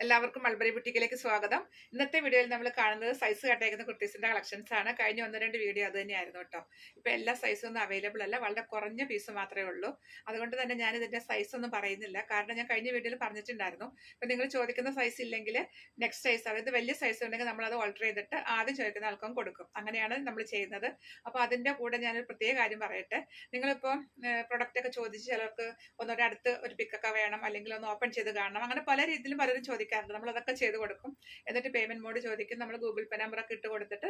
എല്ലാവർക്കും മൾബറി ബുട്ടിക്കിലേക്ക് സ്വാഗതം. ഇന്നത്തെ വീഡിയോയിൽ നമ്മൾ കാണുന്നത് സൈസ് കട്ടേക്കുന്ന കുർത്തീസിന്റെ കളക്ഷൻസ് ആണ്. കഴിഞ്ഞ 1-2 വീഡിയോ അത് തന്നെയായിരുന്നു കേട്ടോ. ഇപ്പൊ എല്ലാ സൈസും ഒന്നും അവൈലബിൾ അല്ല, വളരെ കുറഞ്ഞ പീസ് മാത്രമേ ഉള്ളൂ. അതുകൊണ്ട് തന്നെ ഞാൻ ഇതിന്റെ സൈസ് ഒന്നും പറയുന്നില്ല, കാരണം ഞാൻ കഴിഞ്ഞ വീഡിയോയിൽ പറഞ്ഞിട്ടുണ്ടായിരുന്നു. ഇപ്പൊ നിങ്ങൾ ചോദിക്കുന്ന സൈസ് ഇല്ലെങ്കിൽ നെക്സ്റ്റ് സൈസ്, അതായത് വലിയ സൈസ് ഉണ്ടെങ്കിൽ നമ്മൾ അത് ഓൾട്ടർ ചെയ്തിട്ട് ആദ്യം ചോദിക്കുന്ന ആൾക്കും കൊടുക്കും. അങ്ങനെയാണ് നമ്മൾ ചെയ്യുന്നത്. അപ്പൊ അതിന്റെ കൂടെ ഞാനൊരു പ്രത്യേക കാര്യം പറയട്ടെ. നിങ്ങളിപ്പോ പ്രൊഡക്റ്റ് ഒക്കെ ചോദിച്ച് ചിലർക്ക് ഒന്നൊരു അടുത്ത് ഒരു പിക്കൊക്കെ വേണം, അല്ലെങ്കിൽ ഒന്ന് ഓപ്പൺ ചെയ്ത് കാണണം, അങ്ങനെ പല രീതിയിലും പലരും ചോദിക്കാറുണ്ട്. നമ്മൾ അതൊക്കെ ചെയ്ത് കൊടുക്കും. എന്നിട്ട് പേയ്മെന്റ് മോഡ് ചോദിക്കും. നമ്മൾ ഗൂഗിൾ പേ നമ്പർ ഒക്കെ ഇട്ട് കൊടുത്തിട്ട്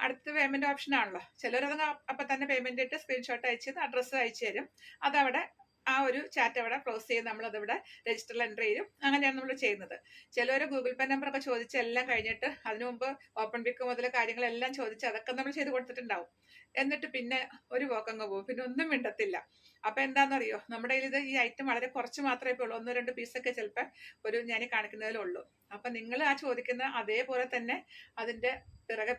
അടുത്ത പേയ്മെന്റ് ഓപ്ഷൻ ആണല്ലോ, ചിലരത് അപ്പൊ തന്നെ പേയ്മെന്റ് ഇട്ട് സ്ക്രീൻഷോട്ട് അയച്ച് അഡ്രസ്സ് അയച്ചു തരും. അതവിടെ ആ ഒരു ചാറ്റ് അവിടെ ക്ലോസ് ചെയ്ത് നമ്മളതിവിടെ രജിസ്റ്ററിൽ എൻ്റർ ചെയ്യും. അങ്ങനെയാണ് നമ്മൾ ചെയ്യുന്നത്. ചിലർ ഗൂഗിൾ പേ നമ്പർ ഒക്കെ ചോദിച്ച് എല്ലാം കഴിഞ്ഞിട്ട് അതിനു മുമ്പ് ഓപ്പൺ പിക്ക് മുതൽ കാര്യങ്ങളെല്ലാം ചോദിച്ച് അതൊക്കെ നമ്മൾ ചെയ്ത് കൊടുത്തിട്ടുണ്ടാവും. എന്നിട്ട് പിന്നെ ഒരു പോക്കങ്ങ് പോകും, പിന്നെ ഒന്നും മിണ്ടത്തില്ല. അപ്പൊ എന്താണെന്നറിയോ, നമ്മുടെ കയ്യിൽ ഈ ഐറ്റം വളരെ കുറച്ച് മാത്രമേ ഇപ്പോൾ ഉള്ളൂ. 1-2 പീസൊക്കെ ചിലപ്പോൾ ഞാൻ കാണിക്കുന്നതിലുള്ളൂ. അപ്പൊ നിങ്ങൾ ആ ചോദിക്കുന്ന അതേപോലെ തന്നെ അതിന്റെ പിറകെ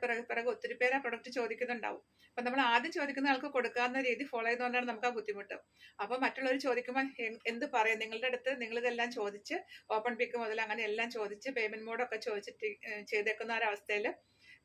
ഒത്തിരി പേര് ആ പ്രൊഡക്റ്റ് ചോദിക്കുന്നുണ്ടാവും. അപ്പൊ നമ്മൾ ആദ്യം ചോദിക്കുന്ന ആൾക്ക് കൊടുക്കാവുന്ന രീതി ഫോളോ ചെയ്തുകൊണ്ടാണ് നമുക്ക് ആ ബുദ്ധിമുട്ട്. അപ്പൊ മറ്റുള്ളവർ ചോദിക്കുമ്പോൾ എന്ത് പറയാം, നിങ്ങളുടെ അടുത്ത് നിങ്ങളിതെല്ലാം ചോദിച്ച് ഓപ്പൺ പിക്ക് മുതൽ അങ്ങനെ എല്ലാം ചോദിച്ച് പേയ്മെന്റ് മോഡൊക്കെ ചോദിച്ചിട്ട് ചെയ്തേക്കുന്ന ഒരവസ്ഥയിൽ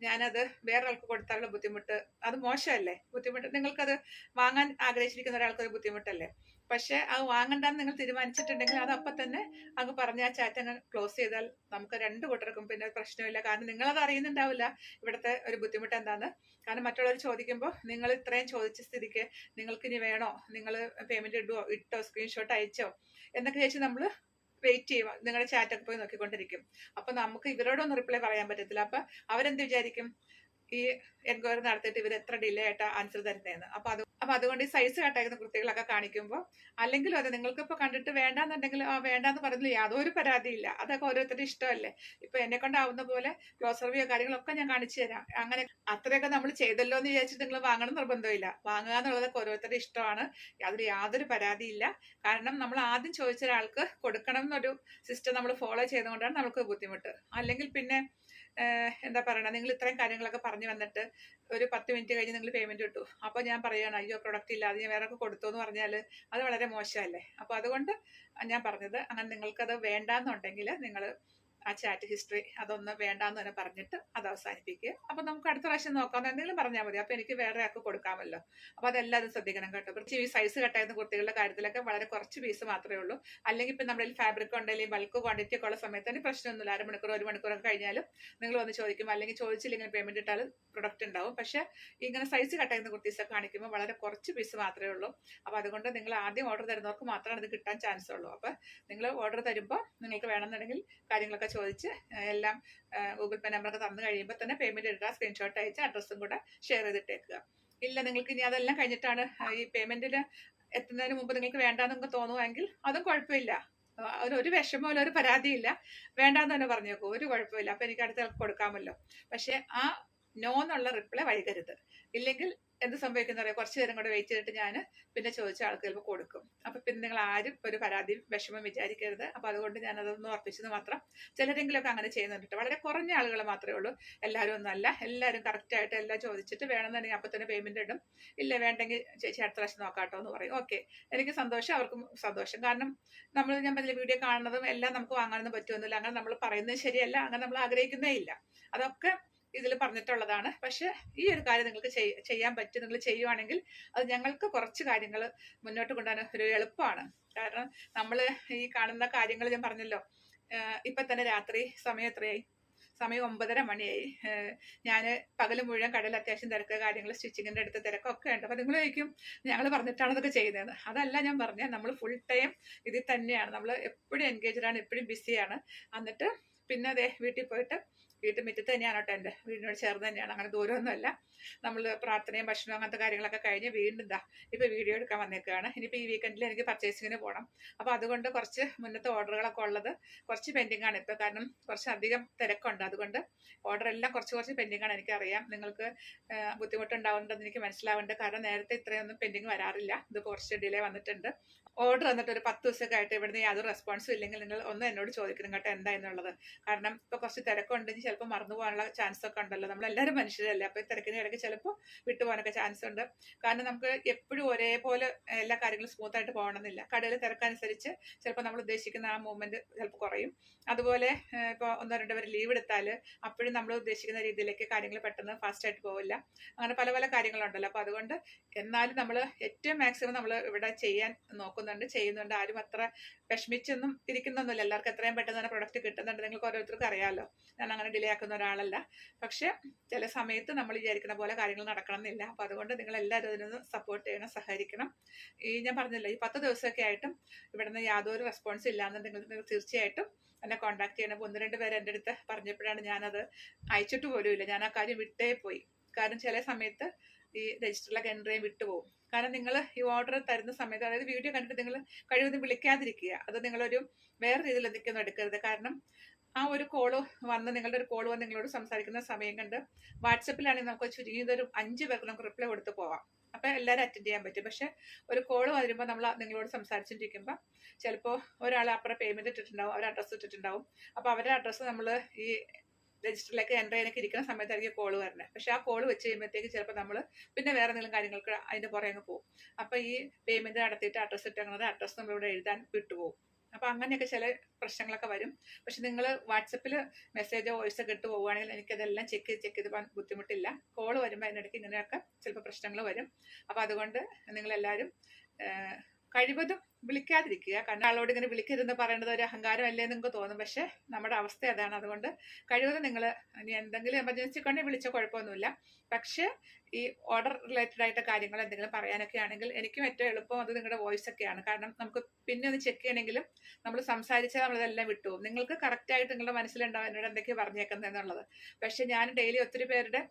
ഞാനത് വേറെ ആൾക്ക് കൊടുത്താലുള്ള ബുദ്ധിമുട്ട്, അത് മോശമല്ലേ? ബുദ്ധിമുട്ട് നിങ്ങൾക്കത് വാങ്ങാൻ ആഗ്രഹിച്ചിരിക്കുന്ന ഒരാൾക്കൊരു ബുദ്ധിമുട്ടല്ലേ? പക്ഷെ അത് വാങ്ങണ്ടെന്ന് നിങ്ങൾ തീരുമാനിച്ചിട്ടുണ്ടെങ്കിൽ അത് അപ്പം തന്നെ അങ്ങ് പറഞ്ഞ ആ ചാറ്റ് അങ്ങ് ക്ലോസ് ചെയ്താൽ നമുക്ക് രണ്ടു കൂട്ടർക്കും പിന്നെ പ്രശ്നമില്ല. കാരണം നിങ്ങളത് അറിയുന്നുണ്ടാവില്ല ഇവിടുത്തെ ഒരു ബുദ്ധിമുട്ട് എന്താന്ന്. കാരണം മറ്റുള്ളവർ ചോദിക്കുമ്പോൾ നിങ്ങൾ ഇത്രയും ചോദിച്ച സ്ഥിതിക്ക് നിങ്ങൾക്ക് ഇനി വേണോ, നിങ്ങൾ പേയ്മെന്റ് ഇട്ടോ സ്ക്രീൻഷോട്ട് അയച്ചോ എന്നൊക്കെ ചോദിച്ച് നമ്മൾ വെയിറ്റ് ചെയ്യും. നിങ്ങളുടെ ചാറ്റൊക്കെ പോയി നോക്കിക്കൊണ്ടിരിക്കും. അപ്പൊ നമുക്ക് ഇവരോടൊന്നും റിപ്ലൈ പറയാൻ പറ്റത്തില്ല. അപ്പൊ അവരെന്ത് വിചാരിക്കും, ഈ എൻക്വയറി നടത്തിയിട്ട് ഇവർ എത്ര ഡിലേ ആയിട്ടാ ആൻസർ തരുന്നതെന്ന്. അപ്പൊ അതുകൊണ്ട് ഈ സൈസ് കട്ടാക്കുന്ന കുട്ടികളൊക്കെ കാണിക്കുമ്പോൾ, അല്ലെങ്കിൽ അത് നിങ്ങൾക്ക് ഇപ്പൊ കണ്ടിട്ട് വേണ്ടാന്നുണ്ടെങ്കിൽ വേണ്ടാന്ന് പറഞ്ഞില്ല യാതൊരു പരാതിയില്ല. അതൊക്കെ ഓരോരുത്തരുടെ ഇഷ്ടമല്ലേ. ഇപ്പൊ എന്നെ കൊണ്ടാവുന്ന പോലെ ക്ലോസ് റിവ്യൂ കാര്യങ്ങളൊക്കെ ഞാൻ കാണിച്ചു തരാം. അങ്ങനെ അത്രയൊക്കെ നമ്മൾ ചെയ്തല്ലോ എന്ന് വിചാരിച്ചിട്ട് നിങ്ങൾ വാങ്ങണം നിർബന്ധമില്ല. വാങ്ങുക എന്നുള്ളതൊക്കെ ഓരോരുത്തരുടെ ഇഷ്ടമാണ്. അതിൽ യാതൊരു പരാതിയില്ല. കാരണം നമ്മൾ ആദ്യം ചോദിച്ച ഒരാൾക്ക് കൊടുക്കണം എന്നൊരു സിസ്റ്റം നമ്മൾ ഫോളോ ചെയ്തുകൊണ്ടാണ് നമുക്ക് ബുദ്ധിമുട്ട്. അല്ലെങ്കിൽ പിന്നെ എന്താ പറയണ, നിങ്ങൾ ഇത്രയും കാര്യങ്ങളൊക്കെ പറഞ്ഞു വന്നിട്ട് ഒരു 10 മിനിറ്റ് കഴിഞ്ഞ് നിങ്ങൾ പേയ്മെന്റ് കിട്ടു. അപ്പൊ ഞാൻ പറയുകയാണ്, അയ്യോ പ്രൊഡക്റ്റ് ഇല്ല, അത് ഞാൻ വേറെ കൊടുത്തു എന്ന് പറഞ്ഞാൽ അത് വളരെ മോശമല്ലേ? അപ്പൊ അതുകൊണ്ട് ഞാൻ പറഞ്ഞത്, അങ്ങനെ നിങ്ങൾക്കത് വേണ്ടാന്നുണ്ടെങ്കിൽ നിങ്ങൾ ആ ചാറ്റ് ഹിസ്റ്ററി അതൊന്ന് വേണ്ടാന്ന് തന്നെ പറഞ്ഞിട്ട് അത് അവസാനിപ്പിക്കുക. അപ്പൊ നമുക്ക് അടുത്ത പ്രാവശ്യം നോക്കാം എന്തെങ്കിലും പറഞ്ഞാൽ മതി. അപ്പൊ എനിക്ക് വേറെ ആൾക്ക് കൊടുക്കാമല്ലോ. അപ്പൊ അതെല്ലാവരും ശ്രദ്ധിക്കണം കേട്ടോ. പ്രത്യേകിച്ച് ഈ സൈസ് കട്ടായിരുന്ന കുട്ടികളുടെ കാര്യത്തിലൊക്കെ വളരെ കുറച്ച് പീസ് മാത്രമേ ഉള്ളൂ. അല്ലെങ്കിൽ ഇപ്പൊ നമ്മുടെ ഫാബ്രിക് ഉണ്ടെങ്കിൽ ബൾക്ക് ക്വാണ്ടിറ്റി ഒക്കെ ഉള്ള സമയത്ത് തന്നെ പ്രശ്നമൊന്നുമില്ല. 1 മണിക്കൂറൊക്കെ കഴിഞ്ഞാലും നിങ്ങൾ വന്ന് ചോദിക്കും, അല്ലെങ്കിൽ ചോദിച്ചില്ലെങ്കിൽ പേയ്മെന്റ് ഇട്ടാൽ പ്രൊഡക്റ്റ് ഉണ്ടാവും. പക്ഷെ ഇങ്ങനെ സൈസ് കട്ടായിരുന്ന കുർത്തീസൊക്കെ കാണിക്കുമ്പോൾ വളരെ കുറച്ച് പീസ് മാത്രമേ ഉള്ളൂ. അപ്പൊ അതുകൊണ്ട് നിങ്ങൾ ആദ്യം ഓർഡർ തരുന്നവർക്ക് മാത്രമാണ് ഇത് കിട്ടാൻ ചാൻസ് ഉള്ളൂ. അപ്പൊ നിങ്ങൾ ഓർഡർ തരുമ്പോൾ നിങ്ങൾക്ക് വേണമെന്നുണ്ടെങ്കിൽ കാര്യങ്ങളൊക്കെ ചോദിച്ച് എല്ലാം ഗൂഗിൾ പേ നമ്പറൊക്കെ തന്നു കഴിയുമ്പോൾ തന്നെ പേയ്മെന്റ് ഇടുക, സ്ക്രീൻഷോട്ട് അയച്ച് അഡ്രസ്സും കൂടെ ഷെയർ ചെയ്തിട്ടേക്കുക. ഇല്ല നിങ്ങൾക്ക് ഇനി അതെല്ലാം കഴിഞ്ഞിട്ടാണ് ഈ പേയ്മെന്റിൽ എത്തുന്നതിന് മുമ്പ് നിങ്ങൾക്ക് വേണ്ടാന്നൊക്കെ തോന്നുമെങ്കിൽ അതും കുഴപ്പമില്ല. ഒരു വിഷമമില്ല, ഒരു പരാതിയില്ല. വേണ്ടാന്ന് തന്നെ പറഞ്ഞേക്കൂ, ഒരു കുഴപ്പമില്ല. അപ്പൊ എനിക്ക് അടുത്ത ആൾക്ക് കൊടുക്കാമല്ലോ. പക്ഷെ ആ നോ എന്നുള്ള റിപ്ലൈ വൈകരുത്. ഇല്ലെങ്കിൽ എന്ത് സംഭവിക്കുന്ന അറിയാം, കുറച്ചു നേരം കൂടെ വെയിറ്റ് ചെയ്തിട്ട് ഞാൻ പിന്നെ ചോദിച്ച ആൾക്ക് ചിലപ്പോൾ കൊടുക്കും. അപ്പൊ പിന്നെ നിങ്ങൾ ആരും ഒരു പരാതിയും വിഷമം വിചാരിക്കരുത്. അപ്പൊ അതുകൊണ്ട് ഞാൻ അതൊന്ന് ഉറപ്പിച്ചത് മാത്രം. ചിലരെങ്കിലുമൊക്കെ അങ്ങനെ ചെയ്യുന്നുണ്ട്, വളരെ കുറഞ്ഞ ആളുകൾ മാത്രമേ ഉള്ളൂ. എല്ലാവരും ഒന്നല്ല, എല്ലാവരും കറക്റ്റ് ആയിട്ട് എല്ലാം ചോദിച്ചിട്ട് വേണമെന്നുണ്ടെങ്കിൽ അപ്പൊ തന്നെ പേയ്മെന്റ് ഇടും. ഇല്ല വേണ്ടെങ്കിൽ ചേച്ചി അടുത്ത പ്രാവശ്യം നോക്കാട്ടോ എന്ന് പറയും. ഓക്കെ, എനിക്ക് സന്തോഷം, അവർക്കും സന്തോഷം. കാരണം ഞാൻ പറഞ്ഞ വീഡിയോ കാണുന്നതും എല്ലാം നമുക്ക് വാങ്ങാനൊന്നും പറ്റുമെന്നില്ല. അങ്ങനെ നമ്മൾ പറയുന്നത് ശരിയല്ല, അങ്ങനെ നമ്മൾ ആഗ്രഹിക്കുന്നേ ഇല്ല. അതൊക്കെ ഇതിൽ പറഞ്ഞിട്ടുള്ളതാണ്. പക്ഷെ ഈ ഒരു കാര്യം നിങ്ങൾക്ക് ചെയ്യാൻ പറ്റും. നിങ്ങൾ ചെയ്യുവാണെങ്കിൽ അത് ഞങ്ങൾക്ക് കുറച്ച് കാര്യങ്ങൾ മുന്നോട്ട് കൊണ്ടുപോകാൻ ഒരു എളുപ്പമാണ്. കാരണം നമ്മൾ ഈ കാണുന്ന കാര്യങ്ങൾ ഞാൻ പറഞ്ഞല്ലോ, ഇപ്പൊ തന്നെ രാത്രി സമയം എത്രയായി? സമയം 9:30 മണിയായി. ഞാൻ പകല് മുഴുവൻ കടയിൽ അത്യാവശ്യം തിരക്ക് കാര്യങ്ങൾ, സ്റ്റിച്ചിങ്ങിന്റെ അടുത്ത് തിരക്കൊക്കെ ഉണ്ട്. അപ്പൊ നിങ്ങൾ ചോദിക്കും ഞങ്ങൾ പറഞ്ഞിട്ടാണ് ഇതൊക്കെ ചെയ്യുന്നത്. അതല്ല ഞാൻ പറഞ്ഞ, നമ്മൾ ഫുൾ ടൈം ഇതിൽ തന്നെയാണ്. നമ്മൾ എപ്പോഴും എൻഗേജ്ഡ് ആണ്, എപ്പോഴും ബിസിയാണ്. എന്നിട്ട് പിന്നെ അതെ വീട്ടിൽ പോയിട്ട്, മുറ്റത്ത് തന്നെയാണ് കേട്ടോ, എൻ്റെ വീടിനോട് ചേർന്ന് തന്നെയാണ്, അങ്ങനെ ദൂരമൊന്നുമല്ല. നമ്മൾ പ്രാർത്ഥനയും ഭക്ഷണവും അങ്ങനത്തെ കാര്യങ്ങളൊക്കെ കഴിഞ്ഞ് വീണ്ടും ഇപ്പൊ വീഡിയോ എടുക്കാൻ വന്നേക്കാണ്. ഇനിയിപ്പോൾ ഈ വീക്കെൻഡിൽ എനിക്ക് പർച്ചേസിങ്ങിന് പോകണം. അപ്പൊ അതുകൊണ്ട് കുറച്ച് മുന്നത്തെ ഓർഡറുകളൊക്കെ ഉള്ളത് കുറച്ച് പെൻഡിങ് ആണ് ഇപ്പൊ. കാരണം കുറച്ച് അധികം തിരക്കുണ്ട്. അതുകൊണ്ട് ഓർഡർ എല്ലാം കുറച്ച് പെൻഡിങ് ആണ്. എനിക്കറിയാം നിങ്ങൾക്ക് ബുദ്ധിമുട്ടുണ്ടാവുന്നുണ്ടെന്ന് എനിക്ക് മനസ്സിലാവുന്നുണ്ട്. കാരണം നേരത്തെ ഇത്രയൊന്നും പെൻഡിങ് വരാറില്ല. ഇത് കുറച്ച് ഡിലേ വന്നിട്ടുണ്ട്. ഓർഡർ വന്നിട്ട് ഒരു 10 ദിവസമൊക്കെ ആയിട്ട് ഇവിടുന്ന് യാതൊരു റെസ്പോൺസും ഇല്ലെങ്കിൽ നിങ്ങൾ ഒന്ന് എന്നോട് ചോദിക്കണം കേട്ടോ എന്താ എന്നുള്ളത്. കാരണം ഇപ്പൊ കുറച്ച് തിരക്കുണ്ടെങ്കിൽ ചിലപ്പോൾ മറന്നു പോകാനുള്ള ചാൻസ് ഒക്കെ ഉണ്ടല്ലോ. നമ്മളെല്ലാവരും മനുഷ്യരല്ലേ. അപ്പോൾ തിരക്കിന് ഇടയ്ക്ക് ചിലപ്പോൾ വിട്ടുപോകാനൊക്കെ ചാൻസ് ഉണ്ട്. കാരണം നമുക്ക് എപ്പോഴും ഒരേപോലെ എല്ലാ കാര്യങ്ങളും സ്മൂത്ത് ആയിട്ട് പോകണമെന്നില്ല. കടയിൽ തിരക്കനുസരിച്ച് ചിലപ്പോൾ നമ്മൾ ഉദ്ദേശിക്കുന്ന ആ മൂവ്മെന്റ് ചിലപ്പോൾ കുറയും. അതുപോലെ ഇപ്പോൾ 1-2 പേര് ലീവ് എടുത്താൽ അപ്പോഴും നമ്മൾ ഉദ്ദേശിക്കുന്ന രീതിയിലേക്ക് കാര്യങ്ങൾ പെട്ടെന്ന് ഫാസ്റ്റ് ആയിട്ട് പോവില്ല. അങ്ങനെ പല പല കാര്യങ്ങളുണ്ടല്ലോ. അപ്പോൾ അതുകൊണ്ട് എന്നാലും നമ്മൾ ഏറ്റവും മാക്സിമം നമ്മൾ ഇവിടെ ചെയ്യാൻ ചെയ്യുന്നുണ്ട്. ആരും അത്ര വിഷമിച്ചൊന്നും ഇരിക്കുന്നൊന്നുമില്ല. എല്ലാവർക്കും എത്രയും പെട്ടെന്ന് തന്നെ പ്രൊഡക്റ്റ് കിട്ടുന്നുണ്ട്. നിങ്ങൾക്ക് ഓരോരുത്തർക്കും അറിയാമല്ലോ, ഞാൻ അങ്ങനെ ഡിലേ ആക്കുന്ന ഒരാളല്ല. പക്ഷെ ചില സമയത്ത് നമ്മൾ വിചാരിക്കുന്ന പോലെ കാര്യങ്ങൾ നടക്കണം എന്നില്ല. അപ്പോൾ അതുകൊണ്ട് നിങ്ങൾ എല്ലാവരും അതിനൊന്ന് സപ്പോർട്ട് ചെയ്യണം, സഹകരിക്കണം. ഞാൻ പറഞ്ഞല്ലോ, ഈ 10 ദിവസമൊക്കെ ആയിട്ടും ഇവിടുന്ന് യാതൊരു റെസ്പോൺസ് ഇല്ലാന്നുണ്ടെങ്കിൽ നിങ്ങൾ തീർച്ചയായിട്ടും എന്നെ കോൺടാക്ട് ചെയ്യണം. 1-2 പേര് എൻ്റെ അടുത്ത് പറഞ്ഞപ്പോഴാണ് ഞാനത് അയച്ചിട്ട് പോലും ഇല്ല. ഞാൻ ആ കാര്യം വിട്ടേ പോയി. കാരണം ചില സമയത്ത് ഈ രജിസ്റ്ററിലൊക്കെ എൻ്റർ ചെയ്യാൻ വിട്ടുപോകും. കാരണം നിങ്ങൾ ഈ ഓർഡർ തരുന്ന സമയത്ത്, അതായത് വീഡിയോ കണ്ടിട്ട് നിങ്ങൾ കഴിവതും വിളിക്കാതിരിക്കുക. അത് നിങ്ങളൊരു വേറെ രീതിയിൽ എന്തൊക്കെയൊന്നും എടുക്കരുത്. കാരണം ആ ഒരു കോള് വന്ന് നിങ്ങളുടെ ഒരു കോള് വന്ന് നിങ്ങളോട് സംസാരിക്കുന്ന സമയം കണ്ട് വാട്സപ്പിലാണെങ്കിൽ നമുക്ക് ചുരുങ്ങിയതൊരു 5 പേർക്ക് നമുക്ക് റിപ്ലൈ കൊടുത്ത് പോവാം. അപ്പം എല്ലാവരും അറ്റൻഡ് ചെയ്യാൻ പറ്റും. പക്ഷെ ഒരു കോള് വരുമ്പോൾ നമ്മൾ നിങ്ങളോട് സംസാരിച്ചിട്ടിരിക്കുമ്പോൾ ചിലപ്പോൾ ഒരാൾ അപ്പുറം പേയ്മെന്റ് ഇട്ടിട്ടുണ്ടാവും, അവർ അഡ്രസ്സ് ഇട്ടിട്ടുണ്ടാവും. അപ്പോൾ അവരുടെ അഡ്രസ്സ് നമ്മൾ ഈ രജിസ്റ്ററിലേക്ക് എൻ്റർ ചെയ്യാനൊക്കെ ഇരിക്കുന്ന സമയത്തായിരിക്കും കോള് വരുന്നത്. പക്ഷെ ആ കോള് വെച്ച് കഴിയുമ്പോഴത്തേക്ക് ചിലപ്പോൾ നമ്മൾ പിന്നെ വേറെ എന്തെങ്കിലും കാര്യങ്ങൾക്ക് അതിൻ്റെ പുറകെ പോകും. അപ്പോൾ ഈ പേയ്മെന്റ് നടത്തിയിട്ട് അഡ്രസ്സ് ഇട്ടേക്കുന്നത് അഡ്രസ്സ് നമ്മളിവിടെ എഴുതാൻ വിട്ടുപോകും. അപ്പോൾ അങ്ങനെയൊക്കെ ചില പ്രശ്നങ്ങളൊക്കെ വരും. പക്ഷെ നിങ്ങൾ വാട്സപ്പിൽ മെസ്സേജോ വോയിസോ ഒക്കെ ഇട്ട് പോവുകയാണെങ്കിൽ എനിക്കതെല്ലാം ചെക്ക് ചെയ്ത് പോകാൻ ബുദ്ധിമുട്ടില്ല. കോള് വരുമ്പോൾ അതിനിടയ്ക്ക് ഇങ്ങനെയൊക്കെ ചിലപ്പോൾ പ്രശ്നങ്ങൾ വരും. അപ്പോൾ അതുകൊണ്ട് നിങ്ങളെല്ലാവരും കഴിവതും വിളിക്കാതിരിക്കുക. കാരണം ആളോട് ഇങ്ങനെ വിളിക്കരുതെന്ന് പറയേണ്ടത് ഒരു അഹങ്കാരമല്ലേ നിങ്ങൾക്ക് തോന്നും. പക്ഷെ നമ്മുടെ അവസ്ഥ അതാണ്. അതുകൊണ്ട് കഴിവതും നിങ്ങൾ ഇനി എന്തെങ്കിലും എമർജൻസി കൊണ്ട് വിളിച്ച കുഴപ്പമൊന്നുമില്ല. പക്ഷെ ഈ ഓർഡർ റിലേറ്റഡ് ആയിട്ട് കാര്യങ്ങൾ എന്തെങ്കിലും പറയാനൊക്കെ ആണെങ്കിൽ എനിക്കും ഏറ്റവും എളുപ്പം അത് നിങ്ങളുടെ വോയിസ് ഒക്കെയാണ്. കാരണം നമുക്ക് പിന്നെ ഒന്ന് ചെക്ക് ചെയ്യണമെങ്കിലും നമ്മൾ സംസാരിച്ചാൽ നമ്മളിതെല്ലാം വിട്ടുപോകും. നിങ്ങൾക്ക് കറക്റ്റായിട്ട് നിങ്ങളുടെ മനസ്സിലുണ്ടാവും എന്നോട് എന്തൊക്കെയാണ് പറഞ്ഞേക്കുന്നത് എന്നുള്ളത്. പക്ഷെ ഞാൻ ഡെയിലി ഒത്തിരി പേരുടെ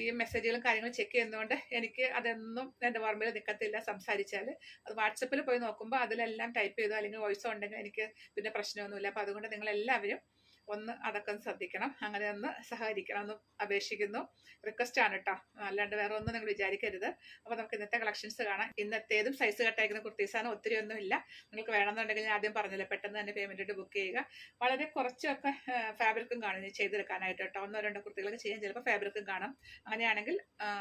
ഈ മെസ്സേജുകളും കാര്യങ്ങളും ചെക്ക് ചെയ്യുന്നതുകൊണ്ട് എനിക്ക് അതൊന്നും എൻ്റെ ഓർമ്മയിൽ നിൽക്കത്തില്ല. സംസാരിച്ചാൽ അത് വാട്സപ്പിൽ പോയി നോക്കുമ്പോൾ അതിലെല്ലാം ടൈപ്പ് ചെയ്തോ അല്ലെങ്കിൽ വോയിസോ ഉണ്ടെങ്കിൽ എനിക്ക് പിന്നെ പ്രശ്നമൊന്നുമില്ല. അപ്പോൾ അതുകൊണ്ട് നിങ്ങളെല്ലാവരും ഒന്ന് അതൊക്കെ ശ്രദ്ധിക്കണം. അങ്ങനെ ഒന്ന് സഹകരിക്കണം എന്ന് അപേക്ഷിക്കുന്നു. റിക്വസ്റ്റ് ആണ് കേട്ടോ, അല്ലാണ്ട് വേറെ ഒന്നും നിങ്ങൾ വിചാരിക്കരുത്. അപ്പോൾ നമുക്ക് ഇന്നത്തെ കളക്ഷൻസ് കാണാം. ഇന്നത്തേതും സൈസ് കട്ടായിരിക്കുന്ന കുർത്തീസാണ്, ഒത്തിരി ഒന്നുമില്ല. നിങ്ങൾക്ക് വേണമെന്നുണ്ടെങ്കിൽ ഞാൻ ആദ്യം പറഞ്ഞില്ല, പെട്ടെന്ന് തന്നെ പേയ്മെന്റ് ഇട്ട് ബുക്ക് ചെയ്യുക. വളരെ കുറച്ചൊക്കെ ഫാബ്രിക്കും കാണും ചെയ്തെടുക്കാനായിട്ട് കേട്ടോ. 1-2 കുർത്തികളൊക്കെ ചെയ്യാൻ ചിലപ്പോൾ ഫാബ്രിക്കും കാണും. അങ്ങനെയാണെങ്കിൽ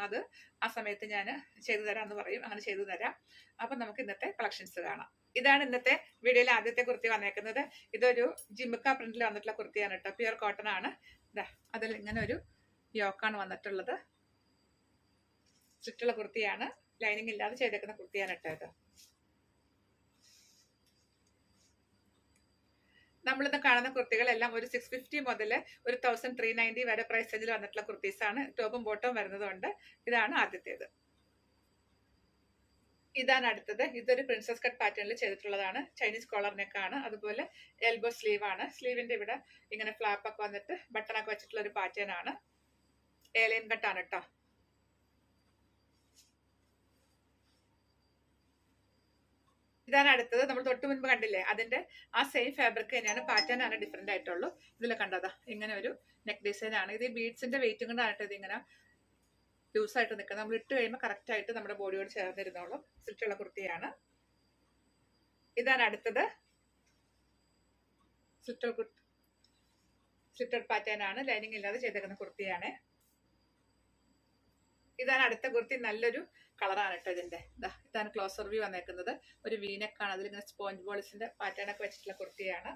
അത് ആ സമയത്ത് ഞാൻ ചെയ്തു തരാമെന്ന് പറയും, അങ്ങനെ ചെയ്തു തരാം. അപ്പം നമുക്ക് ഇന്നത്തെ കളക്ഷൻസ് കാണാം. ഇതാണ് ഇന്നത്തെ വീഡിയോയിൽ ആദ്യത്തെ കുർത്തി വന്നേക്കുന്നത്. ഇതൊരു ജിമിക്ക പ്രിന്റിൽ വന്നിട്ടുള്ള കുർത്തിയാണ് കേട്ടോ. പ്യുർ കോട്ടൺ ആണ്. അതിൽ ഇങ്ങനെ ഒരു യോക്കാണ് വന്നിട്ടുള്ളത്. ചുറ്റുള്ള കുർത്തിയാണ്, ലൈനിങ് ഇല്ലാതെ ചെയ്തേക്കുന്ന കുർത്തിയാണ് കേട്ടോ ഇത്. നമ്മളിന്ന് കാണുന്ന കുർത്തികളെല്ലാം ഒരു 650 മുതൽ ഒരു 1390 വരെ പ്രൈസ് റേഞ്ചിൽ വന്നിട്ടുള്ള കുർത്തീസാണ്. ടോപ്പും ബോട്ടവും വരുന്നതുകൊണ്ട് ഇതാണ് ആദ്യത്തേത്. ഇതാണ് അടുത്തത്. ഇതൊരു പ്രിൻസസ് കട്ട് പാറ്റേണിൽ ചെയ്തിട്ടുള്ളതാണ്. ചൈനീസ് കോളർ നെക്കാണ്. അതുപോലെ എൽബോ സ്ലീവ് ആണ്. സ്ലീവിന്റെ ഇവിടെ ഇങ്ങനെ ഫ്ലാപ്പ് ഒക്കെ വന്നിട്ട് ബട്ടണൊക്കെ വെച്ചിട്ടുള്ള ഒരു പാറ്റേൺ ആണ്. ഏലിയൻ കട്ടാണ് കേട്ടോ. ഇതാണ് അടുത്തത്. നമ്മൾ തൊട്ട് മുൻപ് കണ്ടില്ലേ, അതിന്റെ ആ സെയിം ഫാബ്രിക് തന്നെയാണ്, പാറ്റേൺ ആണ് ഡിഫറെന്റ് ആയിട്ടുള്ളൂ. ഇതിൽ കണ്ടതാ ഇങ്ങനെ ഒരു നെക്ക് ഡിസൈൻ ആണ്. ഇത് ബീഡ്സിന്റെ വെയിറ്റും കൊണ്ടാണ് ഇത് ഇങ്ങനെ ലൂസായിട്ട് നിൽക്കുന്നത്. നമ്മൾ ഇട്ട് കഴിയുമ്പോൾ കറക്റ്റ് ആയിട്ട് നമ്മുടെ ബോഡിയോട് ചേർന്നിരുന്നോളും. സിൽക്കുള്ള കുർത്തിയാണ്. ഇതാണ് അടുത്തത്. സ്ലിറ്റഡ് പാറ്റേൺ ആണ്, ലൈനിങ് ഇല്ലാതെ ചെയ്തേക്കുന്ന കുർത്തിയാണ്. ഇതാണ് അടുത്ത കുർത്തി. നല്ലൊരു കളറാണ് കേട്ടോ ഇതിന്റെ. ഇതാണ് ക്ലോസർ വ്യൂ വന്നേക്കുന്നത്. ഒരു വീനെക്കാണ്, അതിലിങ്ങനെ സ്പോഞ്ച് ബോൾസിന്റെ പാറ്റേൺ ഒക്കെ വെച്ചിട്ടുള്ള കുർത്തിയാണ്.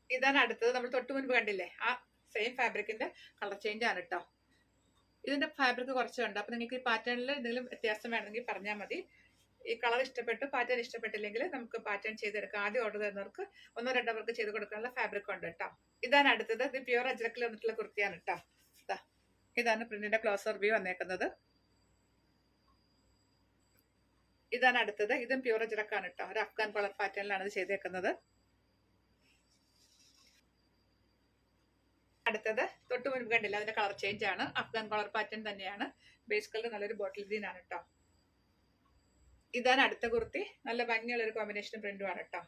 ഇതാണ് അടുത്തത്. നമ്മൾ തൊട്ട് മുൻപ് കണ്ടില്ലേ, ആ സെയിം ഫാബ്രിക്കിന്റെ കളർ ചേഞ്ച് ആണ് കേട്ടോ. ഇതിന്റെ ഫാബ്രിക് കുറച്ചുണ്ട്. അപ്പൊ നിങ്ങൾക്ക് ഈ പാറ്റേണിൽ എന്തെങ്കിലും വ്യത്യാസം വേണമെങ്കിൽ പറഞ്ഞാൽ മതി. ഈ കളർ ഇഷ്ടപ്പെട്ടു, പാറ്റേൺ ഇഷ്ടപ്പെട്ടില്ലെങ്കിൽ നമുക്ക് പാറ്റേൺ ചെയ്തെടുക്കാം. ആദ്യം ഓർഡർ തരുന്നവർക്ക് 1-2 പേർക്ക് ചെയ്ത് കൊടുക്കാനുള്ള ഫാബ്രിക് ഉണ്ട് കേട്ടോ. ഇതാണ് അടുത്തത്. ഇത് പ്യുർ അജ്രക്കിൽ വന്നിട്ടുള്ള കുർത്തിയാണ് കേട്ടോ. ഇതാണ് പ്രിന്റിന്റെ ക്ലോസർ വ്യൂ വന്നേക്കുന്നത്. ഇതാണ് അടുത്തത്. ഇതും പ്യുർ അജ്രക്കാണ് കേട്ടോ. ഒരു അഫ്ഗാൻ കളർ പാറ്റേണിലാണ് ഇത് ചെയ്തേക്കുന്നത്. അടുത്തത് തൊട്ട് മുൻപ് കണ്ടില്ല, അതിന്റെ കളർ ചേഞ്ച് ആണ്. അഫ്ഗാൻ കളർ പാറ്റേൺ തന്നെയാണ്. ബേസ് കളർ നല്ലൊരു ബോട്ടിൽ ഗ്രീൻ ആണ് കേട്ടോ. ഇതാണ് അടുത്ത കുർത്തി. നല്ല ഭംഗിയുള്ള ഒരു കോമ്പിനേഷൻ പ്രിന്റും ആണ് കേട്ടോ.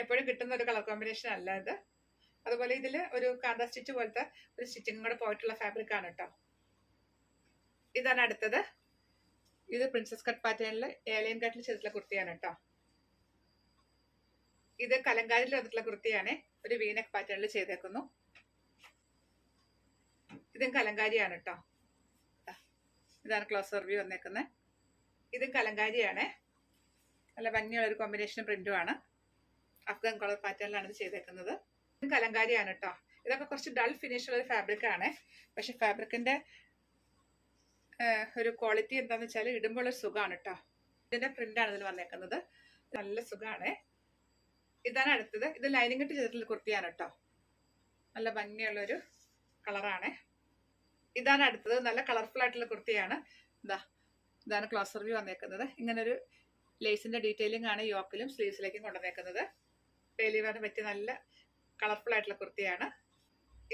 എപ്പോഴും കിട്ടുന്ന ഒരു കളർ കോമ്പിനേഷൻ അല്ല ഇത്. അതുപോലെ ഇതിൽ ഒരു കാന്ത സ്റ്റിച്ച് പോലത്തെ ഒരു സ്റ്റിച്ചിങ് കൂടെ പോയിട്ടുള്ള ഫാബ്രിക് ആണ് കേട്ടോ. ഇതാണ് അടുത്തത്. ഇത് പ്രിൻസസ് കട്ട് പാറ്റേണിൽ ഏലിയൻ കട്ടിൽ ചെയ്തിട്ടുള്ള കുർത്തിയാണ് കേട്ടോ. ഇത് കലങ്കാരിയിൽ വന്നിട്ടുള്ള കുർത്തിയാണ്. ഒരു വീനക് പാറ്റേണിൽ ചെയ്തേക്കുന്നു. ഇതും കലങ്കാരിയാണ് കേട്ടോ. ഇതാണ് ക്ലോസർ വ്യൂ വന്നേക്കുന്നത്. ഇതും കലങ്കാരിയാണ്. നല്ല ഭംഗിയുള്ള ഒരു കോമ്പിനേഷൻ പ്രിന്റുമാണ്. അഫ്ഗാൻ കളർ പാറ്റേണിലാണ് ഇത് ചെയ്തേക്കുന്നത്. ഇതും കലങ്കാരിയാണ് കേട്ടോ. ഇതൊക്കെ കുറച്ച് ഡൾ ഫിനിഷ് ഉള്ള ഒരു ഫാബ്രിക് ആണ്. പക്ഷെ ഫാബ്രിക്കിന്റെ ഒരു ക്വാളിറ്റി എന്താന്ന് വെച്ചാൽ ഇടുമ്പോൾ ഒരു സുഖമാണ് കേട്ടോ. ഇതിന്റെ പ്രിന്റാണ് ഇതിൽ വന്നേക്കുന്നത്. നല്ല സുഖമാണ്. ഇതാണ് അടുത്തത്. ഇത് ലൈനിങ് ഇട്ട് ചെയ്തിട്ടുള്ള കുർത്തിയാണ് കേട്ടോ. നല്ല ഭംഗിയുള്ള ഒരു കളറാണ്. ഇതാണ് അടുത്തത്. നല്ല കളർഫുൾ ആയിട്ടുള്ള കുർത്തിയാണ്. ഇതാണ് ക്ലോസർ വ്യൂ വന്നേക്കുന്നത്. ഇങ്ങനെ ഒരു ലേസിന്റെ ഡീറ്റെയിലിംഗ് ആണ് യോക്കിലും സ്ലീവ്സിലേക്കും കൊണ്ടുവന്നേക്കുന്നത്. ഡെയിലി വെയറിന് പറ്റിയ നല്ല കളർഫുൾ ആയിട്ടുള്ള കുർത്തിയാണ്.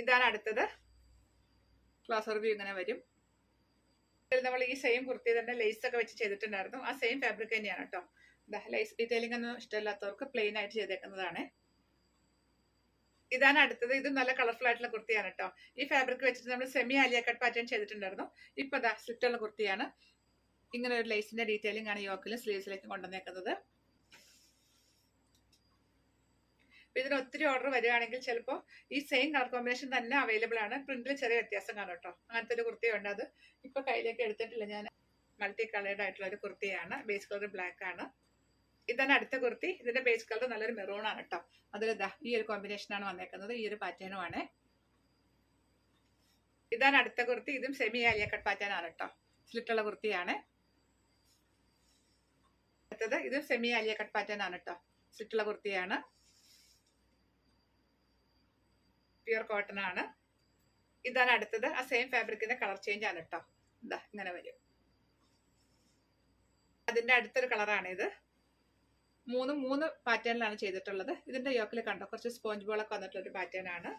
ഇതാണ് അടുത്തത്. ക്ലോസർ വ്യൂ ഇങ്ങനെ വരും. നമ്മൾ ഈ സെയിം കുർത്തി തന്നെ ലേസ് ഒക്കെ വെച്ച് ചെയ്തിട്ടുണ്ടായിരുന്നു. ആ സെയിം ഫാബ്രിക് തന്നെയാണ് കേട്ടോ. ലേസ് ഡീറ്റെയിലിംഗ് ഒന്നും ഇഷ്ടമില്ലാത്തവർക്ക് പ്ലെയിൻ ആയിട്ട് ചെയ്തേക്കുന്നതാണ്. ഇതാണ് അടുത്തത്. ഇതും നല്ല കളർഫുൾ ആയിട്ടുള്ള കുർത്തിയാണ് കേട്ടോ. ഈ ഫാബ്രിക് വെച്ചിട്ട് നമ്മൾ സെമി ആലിയ കട്ട് പാറ്റേൺ ചെയ്തിട്ടുണ്ടായിരുന്നു. ഇപ്പൊ സ്ലിറ്റുള്ള കുർത്തിയാണ്. ഇങ്ങനെ ഒരു ലേസിന്റെ ഡീറ്റെയിലിംഗ് ആണ് യോക്കിലും സ്ലീവ്സിലേക്കും കൊണ്ടുവന്നേക്കുന്നത്. ഇതിന് ഒത്തിരി ഓർഡർ വരികയാണെങ്കിൽ ചിലപ്പോൾ ഈ സെയിം കളർ കോമ്പിനേഷൻ തന്നെ അവൈലബിൾ ആണ്. പ്രിന്റിൽ ചെറിയ വ്യത്യാസം കാണും കേട്ടോ. അങ്ങനത്തെ ഒരു കുർത്തിയുണ്ട്. അത് ഇപ്പൊ കയ്യിലേക്ക് എടുത്തിട്ടില്ല ഞാൻ. മൾട്ടി കളേർഡ് ആയിട്ടുള്ള ഒരു കുർത്തിയാണ്. ബേസ് കളർ ബ്ലാക്ക് ആണ്. ഇതാണ് അടുത്ത കുർത്തി. ഇതിന്റെ ബേസ് കളർ നല്ലൊരു മെറൂൺ ആണ് കേട്ടോ. അതിൽ ഈ ഒരു കോമ്പിനേഷൻ ആണ് വന്നേക്കുന്നത്. ഈ ഒരു പാറ്റേണും ആണ്. ഇതാണ് അടുത്ത കുർത്തി. ഇതും സെമി ആലിയ കട്ട് പാറ്റേൺ ആണ് കേട്ടോ. സ്ലിറ്റുള്ള കുർത്തിയാണ്. അടുത്തത് ഇതും സെമി ആലിയ കട്ട് പാറ്റേൺ ആണ് കേട്ടോ. സ്ലിറ്റുള്ള കുർത്തിയാണ്. പ്യുർ കോട്ടൺ ആണ്. ഇതാണ് അടുത്തത്. ആ സെയിം ഫാബ്രിക്കിന്റെ കളർ ചേഞ്ച് ആണ് കേട്ടോ. ഇങ്ങനെ വരും. അതിന്റെ അടുത്തൊരു കളറാണ് ഇത്. മൂന്ന് പാറ്റേണിലാണ് ചെയ്തിട്ടുള്ളത്. ഇതിന്റെ യോക്കിൽ കണ്ടോ കുറച്ച് സ്പോഞ്ച് ബോളൊക്കെ വന്നിട്ടുള്ള ഒരു പാറ്റേൺ ആണ്.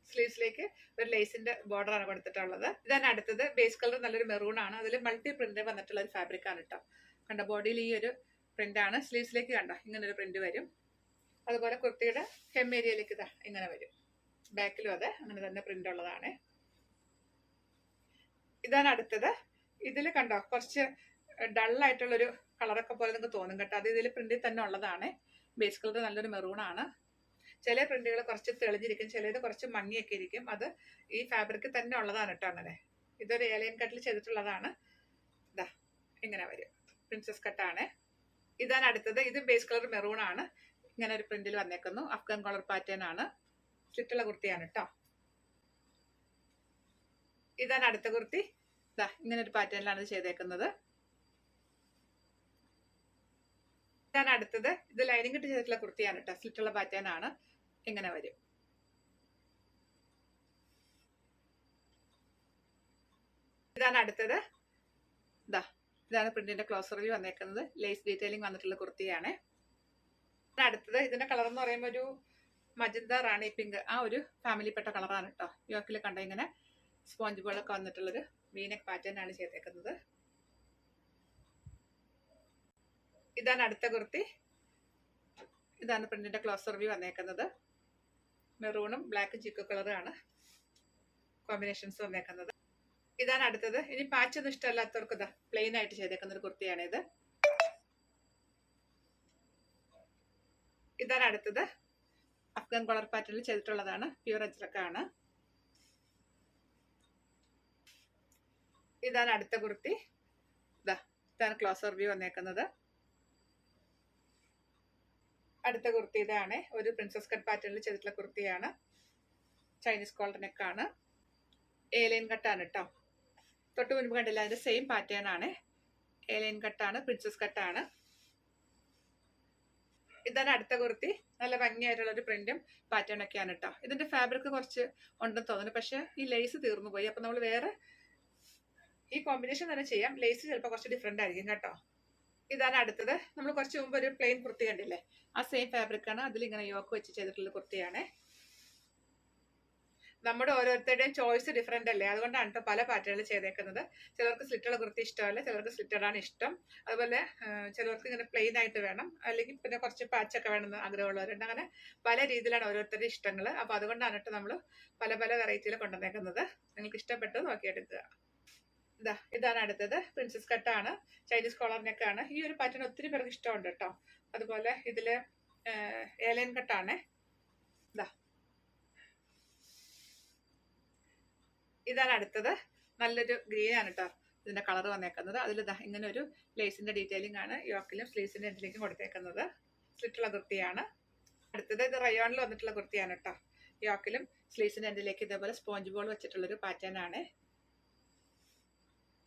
സ്ലീവ്സിലേക്ക് ഒരു ലേസിന്റെ ബോർഡർ ആണ് കൊടുത്തിട്ടുള്ളത്. ഇതാണ് അടുത്തത്. ബേസ് കളർ നല്ലൊരു മെറൂൺ ആണ്. അതിൽ മൾട്ടി പ്രിന്റ് വന്നിട്ടുള്ള ഒരു ഫാബ്രിക് ആണ് കേട്ടോ. കണ്ടോ ബോഡിയിൽ ഈ ഒരു പ്രിന്റ് ആണ്. സ്ലീവ്സിലേക്ക് കണ്ടോ ഇങ്ങനെ ഒരു പ്രിന്റ് വരും. അതുപോലെ കുർത്തിയുടെ ഹെം ഏരിയയിലേക്ക് ഇങ്ങനെ വരും. ബാക്കിലും അതെ അങ്ങനെ തന്നെ പ്രിന്റ് ഉള്ളതാണ്. ഇതാണ് അടുത്തത്. ഇതിൽ കണ്ടോ കുറച്ച് ഡള്ളായിട്ടുള്ളൊരു കളറൊക്കെ പോലെ നിങ്ങൾക്ക് തോന്നും കേട്ടോ. അത് ഇതിൽ പ്രിന്റിൽ തന്നെ ഉള്ളതാണ്. ബേസ് കളർ നല്ലൊരു മെറൂൺ ആണ്. ചില പ്രിന്റുകൾ കുറച്ച് തെളിഞ്ഞിരിക്കും, ചിലത് കുറച്ച് മങ്ങിയൊക്കെ ഇരിക്കും. അത് ഈ ഫാബ്രിക് തന്നെ ഉള്ളതാണ് കേട്ടോ. അങ്ങനെ ഇതൊരു ഏലൈൻ കട്ടിൽ ചെയ്തിട്ടുള്ളതാണ്. ഇങ്ങനെ വരും. പ്രിൻസസ് കട്ടാണ്. ഇതാണ് അടുത്തത്. ഇത് ബേസ് കളർ മെറൂൺ ആണ്. ഇങ്ങനെ ഒരു പ്രിന്റിൽ വന്നേക്കുന്നു. അഫ്ഗാൻ കളർ പാറ്റേൺ ആണ്. ചുറ്റുള്ള കുർത്തിയാണ് കേട്ടോ. ഇതാണ് അടുത്ത കുർത്തി. ഇങ്ങനെ ഒരു പാറ്റേണിലാണ് ഇത് ചെയ്തേക്കുന്നത്. ഇതാണ് അടുത്തത്. ഇത് ലൈനിങ് ഇട്ട് ചെയ്തിട്ടുള്ള കുർത്തിയാണ് കേട്ടോ. സ്ലിറ്റുള്ള പാറ്റേൺ ആണ്. ഇങ്ങനെ വരും. ഇതാണ് അടുത്തത്. ഇതാണ് പ്രിന്റിന്റെ ക്ലോസർ വ്യൂ വന്നേക്കുന്നത്. ലേസ് ഡീറ്റെയിലിംഗ് വന്നിട്ടുള്ള കുർത്തിയാണ്. അടുത്തത്. ഇതിന്റെ കളർ എന്ന് പറയുമ്പോൾ ഒരു മജന്ത റാണി പിങ്ക് ആ ഒരു ഫാമിലിപ്പെട്ട കളറാണ് കേട്ടോ. യോക്കിൽ കണ്ട ഇങ്ങനെ സ്പോഞ്ച് ബോളൊക്കെ വന്നിട്ടുള്ളൊരു വീനക് പാറ്റേൺ ആണ് ചെയ്തേക്കുന്നത്. ഇതാണ് അടുത്ത കുർത്തി. ഇതാണ് പ്രിന്റിന്റെ ക്ലോസർ വ്യൂ വന്നേക്കുന്നത്. മെറൂണും ബ്ലാക്കും ചിക്കു കളറാണ് കോമ്പിനേഷൻസ് വന്നേക്കുന്നത്. ഇതാണ് അടുത്തത്. ഇനി പാച്ചൊന്നും ഇഷ്ടമല്ലാത്തവർക്ക് പ്ലെയിൻ ആയിട്ട് ചെയ്തേക്കുന്ന ഒരു കുർത്തിയാണിത്. ഇതാണ് അടുത്തത്. അഫ്ഗാൻ കളർ പാറ്റേണിൽ ചെയ്തിട്ടുള്ളതാണ്. പ്യൂർ അജ്രക്കാണ്. ഇതാണ് അടുത്ത കുർത്തി. ഇതാണ് ക്ലോസർ വ്യൂ വന്നേക്കുന്നത്. അടുത്ത കുർത്തി ഇതാണ്. ഒരു പ്രിൻസസ് കട്ട് പാറ്റേണിൽ ചെയ്തിട്ടുള്ള കുർത്തിയാണ്. ചൈനീസ് കോളർ നെക്കാണ്. ഏലൈൻ കട്ടാണ് കേട്ടോ. തൊട്ട് മുൻപ് കണ്ടില്ല, അതിന്റെ സെയിം പാറ്റേൺ ആണ്. ഏലൈൻ കട്ടാണ്. പ്രിൻസസ് കട്ടാണ്. ഇതാണ് അടുത്ത കുർത്തി. നല്ല ഭംഗിയായിട്ടുള്ള ഒരു പ്രിന്റും പാറ്റേൺ ഒക്കെയാണ് കേട്ടോ. ഇതിന്റെ ഫാബ്രിക് കുറച്ച് ഉണ്ടെന്ന് തോന്നുന്നു. പക്ഷെ ഈ ലേസ് തീർന്നു പോയി. അപ്പൊ നമ്മൾ വേറെ ഈ കോമ്പിനേഷൻ തന്നെ ചെയ്യാം. ലേസ് ചിലപ്പോൾ കുറച്ച് ഡിഫറെന്റ് ആയിരിക്കും കേട്ടോ. ഇതാണ് അടുത്തത്. നമ്മൾ കുറച്ച് മുമ്പ് ഒരു പ്ലെയിൻ കുർത്തി കണ്ടില്ലേ, ആ സെയിം ഫാബ്രിക് ആണ്. അതിലിങ്ങനെ യോക്ക് വെച്ച് ചെയ്തിട്ടുള്ള കുർത്തിയാണ്. നമ്മുടെ ഓരോരുത്തരുടെയും ചോയ്സ് ഡിഫറെന്റ് അല്ലേ, അതുകൊണ്ടാണ് കേട്ടോ പല പാറ്റേണിൽ ചെയ്തേക്കുന്നത്. ചിലർക്ക് സ്ലിറ്റുള്ള കുർത്തി ഇഷ്ടമല്ല, ചിലർക്ക് സ്ലിറ്റഡ് ആണ് ഇഷ്ടം. അതുപോലെ ചിലർക്ക് ഇങ്ങനെ പ്ലെയിൻ ആയിട്ട് വേണം, അല്ലെങ്കിൽ പിന്നെ കുറച്ച് പാച്ചൊക്കെ വേണമെന്ന് ആഗ്രഹമുള്ളവരുണ്ട്. അങ്ങനെ പല രീതിയിലാണ് ഓരോരുത്തരുടെ ഇഷ്ടങ്ങൾ. അപ്പൊ അതുകൊണ്ടാണ് കേട്ടോ നമ്മൾ പല പല വെറൈറ്റിയിൽ കൊണ്ടുവന്നേക്കുന്നത്. നിങ്ങൾക്ക് ഇഷ്ടപ്പെട്ടത് നോക്കിയെടുക്കുക. ഇതാണ് അടുത്തത്. പ്രിൻസസ് കട്ടാണ്, ചൈനീസ് കോളർ നെക്കാണ്. ഈ ഒരു പാറ്റേൺ ഒത്തിരി പേർക്ക് ഇഷ്ടമുണ്ട് കേട്ടോ. അതുപോലെ ഇതില് ഏലൈൻ കട്ടാണ്. ഇതാണ് അടുത്തത്. നല്ലൊരു ഗ്രീൻ ആണ് കേട്ടോ ഇതിന്റെ കളർ വന്നേക്കുന്നത്. അതിൽ ഇങ്ങനെ ഒരു ലേസിന്റെ ഡീറ്റെയിലിംഗ് ആണ് യോക്കിലും സ്ലീവ്സിന്റെ എൻഡിലേക്കും കൊടുത്തേക്കുന്നത്. സ്ലിറ്റുള്ള കുർത്തിയാണ്. അടുത്തത് ഇത് റയോണിൽ വന്നിട്ടുള്ള കുർത്തിയാണ് കേട്ടോ. യോക്കിലും സ്ലീവ്സിന്റെ എൻഡിലേക്ക് ഇതേപോലെ സ്പോഞ്ച് ബോൾ വെച്ചിട്ടുള്ളൊരു പാറ്റേൺ ആണ്.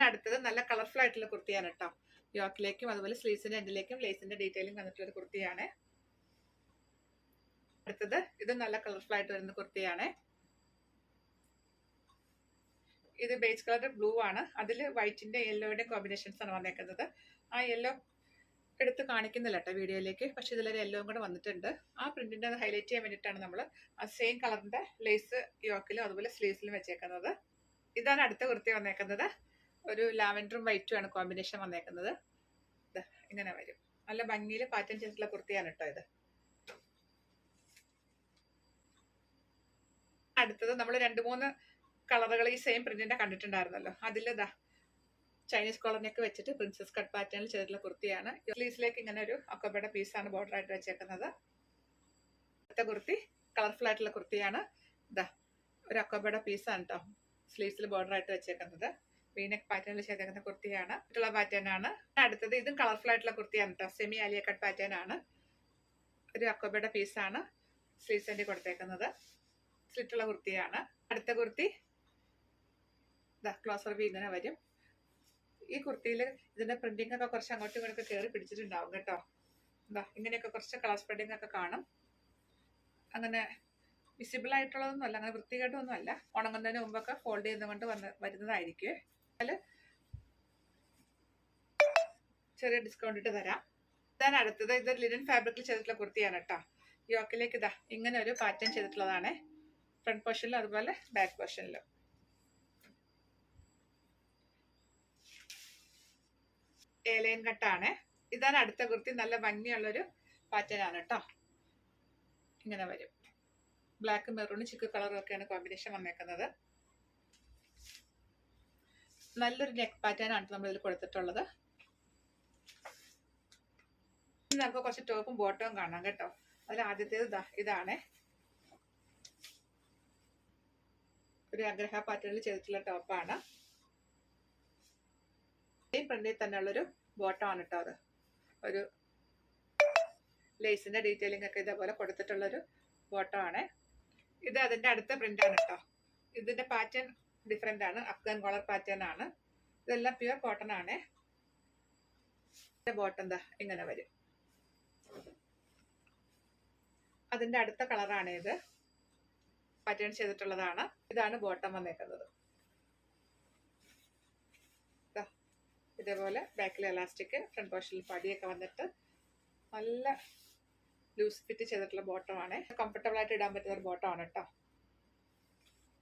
അടുത്തത് നല്ല കളർഫുൾ ആയിട്ടുള്ള കുർത്തിയാണ് കേട്ടോ. യോക്കിലേക്കും അതുപോലെ സ്ലീവ്സിന്റെ എൻഡിലേക്കും ലേസിന്റെ ഡീറ്റെയിലിംഗ് വന്നിട്ടുള്ള കുർത്തിയാണ്. അടുത്തത് ഇത് നല്ല കളർഫുൾ ആയിട്ട് വരുന്ന കുർത്തിയാണ്. ഇത് ബേസ് കളർ ബ്ലൂ ആണ്. അതിൽ വൈറ്റിന്റെ യെല്ലോയുടെ കോമ്പിനേഷൻസ് ആണ് വന്നേക്കുന്നത്. ആ യെല്ലോ എടുത്ത് കാണിക്കുന്നില്ല കേട്ടോ വീഡിയോയിലേക്ക്, പക്ഷെ ഇതിലൊരു യെല്ലോ കൂടെ വന്നിട്ടുണ്ട്. ആ പ്രിന്റിന്റെ അത് ഹൈലൈറ്റ് ചെയ്യാൻ വേണ്ടിയിട്ടാണ് നമ്മൾ ആ സെയിം കളറിന്റെ ലേസ് യോക്കിലും അതുപോലെ സ്ലീവ്സിലും വെച്ചേക്കുന്നത്. ഇതാണ് അടുത്ത കുർത്തി വന്നേക്കുന്നത്. ഒരു ലാവൻഡറും വൈറ്റും ആണ് കോമ്പിനേഷൻ വന്നേക്കുന്നത്. ഇങ്ങനെ വരും. നല്ല ഭംഗിയിൽ പാറ്റേൺ ചെയ്തിട്ടുള്ള കുർത്തിയാണ് കേട്ടോ ഇത്. അടുത്തത് നമ്മൾ 2-3 കളറുകൾ ഈ സെയിം പ്രിന്റിന്റെ കണ്ടിട്ടുണ്ടായിരുന്നല്ലോ. അതിൽ ചൈനീസ് കോളറിനൊക്കെ വെച്ചിട്ട് പ്രിൻസസ് കട്ട് പാറ്റേണിൽ ചെയ്തിട്ടുള്ള കുർത്തിയാണ്. സ്ലീവ്സിലേക്ക് ഇങ്ങനെ ഒരു അക്കോബയുടെ പീസാണ് ബോർഡർ ആയിട്ട് വെച്ചേക്കുന്നത്. അടുത്ത കുർത്തി കളർഫുൾ ആയിട്ടുള്ള കുർത്തിയാണ്. ഒരു അക്കോബയുടെ പീസാണ് കേട്ടോ സ്ലീവ്സിൽ ബോർഡർ ആയിട്ട് വെച്ചേക്കുന്നത്. വീനെക്ക് പാറ്റേണിൽ ചെയ്തേക്കുന്ന കുർത്തിയാണ്. മറ്റുള്ള പാറ്റേൺ ആണ്. അടുത്തത് ഇതും കളർഫുൾ ആയിട്ടുള്ള കുർത്തിയാണ് കേട്ടോ. സെമി ആലിയ കട്ട് പാറ്റേൺ ആണ്. ഒരു അക്കോബയുടെ പീസാണ് സ്ലീവ്സിന്റെ കൊടുത്തേക്കുന്നത്. സ്ലിറ്റുള്ള കുർത്തിയാണ്. അടുത്ത കുർത്തി ക്ലോസർ വി ഇങ്ങനെ വരും. ഈ കുർത്തിയിൽ ഇതിന്റെ പ്രിന്റിംഗ് ഒക്കെ കുറച്ച് അങ്ങോട്ടും ഇങ്ങോട്ടൊക്കെ കയറി പിടിച്ചിട്ടുണ്ടാവും കേട്ടോ. ഇങ്ങനെയൊക്കെ കുറച്ച് കളർ സ്പ്രെഡിംഗ് ഒക്കെ കാണും. അങ്ങനെ വിസിബിൾ ആയിട്ടുള്ളതൊന്നും അല്ല, അങ്ങനെ വൃത്തികേട്ടൊന്നും അല്ല. ഉണങ്ങുന്നതിന് മുമ്പൊക്കെ ഫോൾഡ് ചെയ്തുകൊണ്ട് വരുന്നതായിരിക്കും. അതിൽ ചെറിയ ഡിസ്കൗണ്ട് ഇട്ട് തരാം. ഇതാണ് അടുത്തത്. ഇത് ലിനൻ ഫാബ്രിക്കിൽ ചെയ്തിട്ടുള്ള കുർത്തിയാണ് കേട്ടോ. യോക്കിലേക്ക് ഇങ്ങനെ ഒരു പാറ്റേൺ ചെയ്തിട്ടുള്ളതാണ്. ഫ്രണ്ട് പോർഷനിലും അതുപോലെ ബാക്ക് പോർഷനിലും. ഏലൈൻ കട്ടാണ്. ഇതാണ് അടുത്ത കുർത്തി. നല്ല ഭംഗിയുള്ളൊരു പാറ്റേൺ ആണ് കേട്ടോ. ഇങ്ങനെ വരും. ബ്ലാക്ക് മെറൂൺ ചിക്ക് കളറും ഒക്കെയാണ് കോമ്പിനേഷൻ വന്നേക്കുന്നത്. നല്ലൊരു നെക്ക് പാറ്റേൺ ആണ് നമ്മൾ ഇതിൽ കൊടുത്തിട്ടുള്ളത്. നമുക്ക് കുറച്ച് ടോപ്പും ബോട്ടവും കാണാം കേട്ടോ. അതിൽ ആദ്യത്തേത് ഇതാണ്. ഒരു ആഗ്രഹ പാറ്റേണിൽ ചെയ്തിട്ടുള്ള ടോപ്പാണ്. ഈ പ്രിന്റിൽ തന്നെയുള്ളൊരു ബോട്ടം ആണ് കേട്ടോ. അത് ഒരു ലേസിന്റെ ഡീറ്റെയിലിംഗ് ഒക്കെ ഇതേപോലെ കൊടുത്തിട്ടുള്ളൊരു ബോട്ടം ആണ്. ഇത് അതിന്റെ അടുത്ത പ്രിന്റ് ആണ് കേട്ടോ. ഇതിന്റെ പാറ്റേൺ ഡിഫറെന്റ് ആണ്. അഫ്ഗാൻ കോളർ പാറ്റേൺ ആണ്. ഇതെല്ലാം പ്യുവർ കോട്ടൺ ആണ്. ബോട്ടം ഇങ്ങനെ വരും. അതിന്റെ അടുത്ത കളറാണ് ഇത്. പാറ്റേൺ ചെയ്തിട്ടുള്ളതാണ്. ഇതാണ് ബോട്ടം വന്നേക്കുന്നത്. ഇതേപോലെ ബാക്കിൽ എലാസ്റ്റിക്, ഫ്രണ്ട് പോർഷനിൽ പടിയൊക്കെ വന്നിട്ട് നല്ല ലൂസ് ഫിറ്റ് ചെയ്തിട്ടുള്ള ബോട്ടമാണ്. കംഫർട്ടബിൾ ആയിട്ട് ഇടാൻ പറ്റുന്ന ഒരു ബോട്ടമാണ് കേട്ടോ.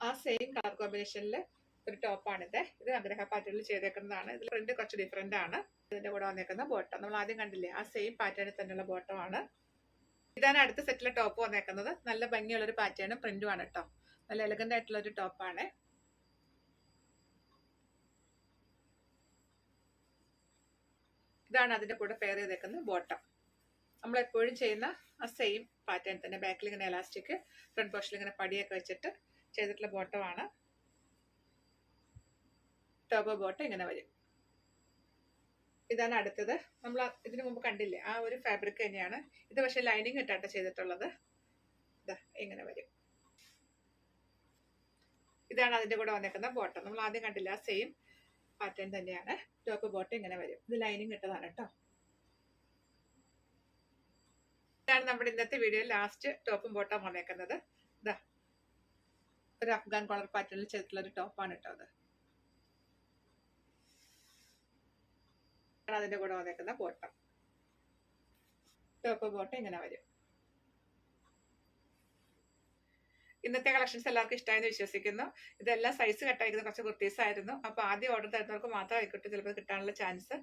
ആ സെയിം കളർ കോമ്പിനേഷനിൽ ഒരു ടോപ്പാണിത്. ഇത് ആഗ്രഹ പാറ്റേണിൽ ചെയ്തേക്കുന്നതാണ്. ഇതിൽ പ്രിന്റ് കുറച്ച് ഡിഫറെന്റ് ആണ്. ഇതിന്റെ കൂടെ വന്നേക്കുന്ന ബോട്ടം നമ്മൾ ആദ്യം കണ്ടില്ലേ, ആ സെയിം പാറ്റേണിൽ തന്നെയുള്ള ബോട്ടമാണ്. ഇതാണ് അടുത്ത സെറ്റിലെ ടോപ്പ് വന്നേക്കുന്നത്. നല്ല ഭംഗിയുള്ളൊരു പാറ്റേണും പ്രിന്റും ആണ് കേട്ടോ. നല്ല എലഗന്റ് ആയിട്ടുള്ള ഒരു ടോപ്പാണ്. ഇതാണ് അതിന്റെ കൂടെ പെയർ ചെയ്തേക്കുന്ന ബോട്ടം. നമ്മൾ എപ്പോഴും ചെയ്യുന്ന ആ സെയിം പാറ്റേൺ തന്നെ. ബാക്കിൽ ഇങ്ങനെ എലാസ്റ്റിക്, ഫ്രണ്ട് പോർഷനിൽ ഇങ്ങനെ പടിയൊക്കെ വെച്ചിട്ട് ചെയ്തിട്ടുള്ള ബോട്ടമാണ്. ടോപ്പ് ബോട്ടം ഇങ്ങനെ വരും. ഇതാണ് അടുത്തത്. നമ്മൾ ഇതിനു മുമ്പ് കണ്ടില്ലേ, ആ ഒരു ഫാബ്രിക് തന്നെയാണ് ഇത്. പക്ഷെ ലൈനിങ് ഇട്ടാണ് ചെയ്തിട്ടുള്ളത്. ഇങ്ങനെ വരും. ഇതാണ് അതിന്റെ കൂടെ വന്നേക്കുന്ന ബോട്ടം. നമ്മൾ ആദ്യം കണ്ടില്ല, ആ സെയിം പാറ്റേൺ തന്നെയാണ്. ടോപ്പ് ബോട്ടം ഇങ്ങനെ വരും. ഇത് ലൈനിങ് ഇട്ടതാണ് കേട്ടോ. ഇതാണ് നമ്മുടെ ഇന്നത്തെ വീഡിയോയിൽ ലാസ്റ്റ് ടോപ്പും ബോട്ടം വന്നേക്കുന്നത്. ഒരു അഫ്ഗാൻ കോളർ പാറ്റേണിൽ ചെയ്തിട്ടുള്ള ഒരു ടോപ്പാണ് കേട്ടോ. അത് അതിന്റെ കൂടെ വന്നേക്കുന്ന ബോട്ടം. ടോപ്പ് ബോട്ടം ഇങ്ങനെ വരും. ഇന്നത്തെ കളക്ഷൻസ് എല്ലാവർക്കും ഇഷ്ടമായെന്ന് വിശ്വസിക്കുന്നു. ഇതെല്ലാം സൈസ് കട്ടായിരിക്കുന്ന കുറച്ച് കുർത്തീസ് ആയിരുന്നു. അപ്പോൾ ആദ്യം ഓർഡർ തരുന്നവർക്ക് മാത്രം ആയിക്കോട്ടെ ചിലപ്പോൾ കിട്ടാനുള്ള ചാൻസ്.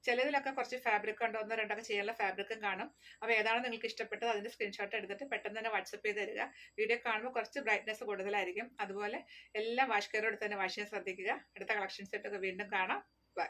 ചിലതിലൊക്കെ കുറച്ച് ഫാബ്രിക് ഉണ്ടോ, ഒന്നോ രണ്ടൊക്കെ ചെയ്യാനുള്ള ഫാബ്രിക്കും കാണും. അപ്പോൾ ഏതാണ് നിങ്ങൾക്ക് ഇഷ്ടപ്പെട്ടത് അതിന്റെ സ്ക്രീൻഷോട്ട് എടുത്തിട്ട് പെട്ടെന്ന് തന്നെ വാട്സപ്പ് ചെയ്ത് തരിക. വീഡിയോ കാണുമ്പോൾ കുറച്ച് ബ്രൈറ്റ്നസ് കൂടുതലായിരിക്കും. അതുപോലെ എല്ലാം വാഷ് കെയറോട് തന്നെ വാഷ് ചെയ്യാൻ ശ്രദ്ധിക്കുക. അടുത്ത കളക്ഷൻസ് ആയിട്ടൊക്കെ വീണ്ടും കാണാം. ബൈ.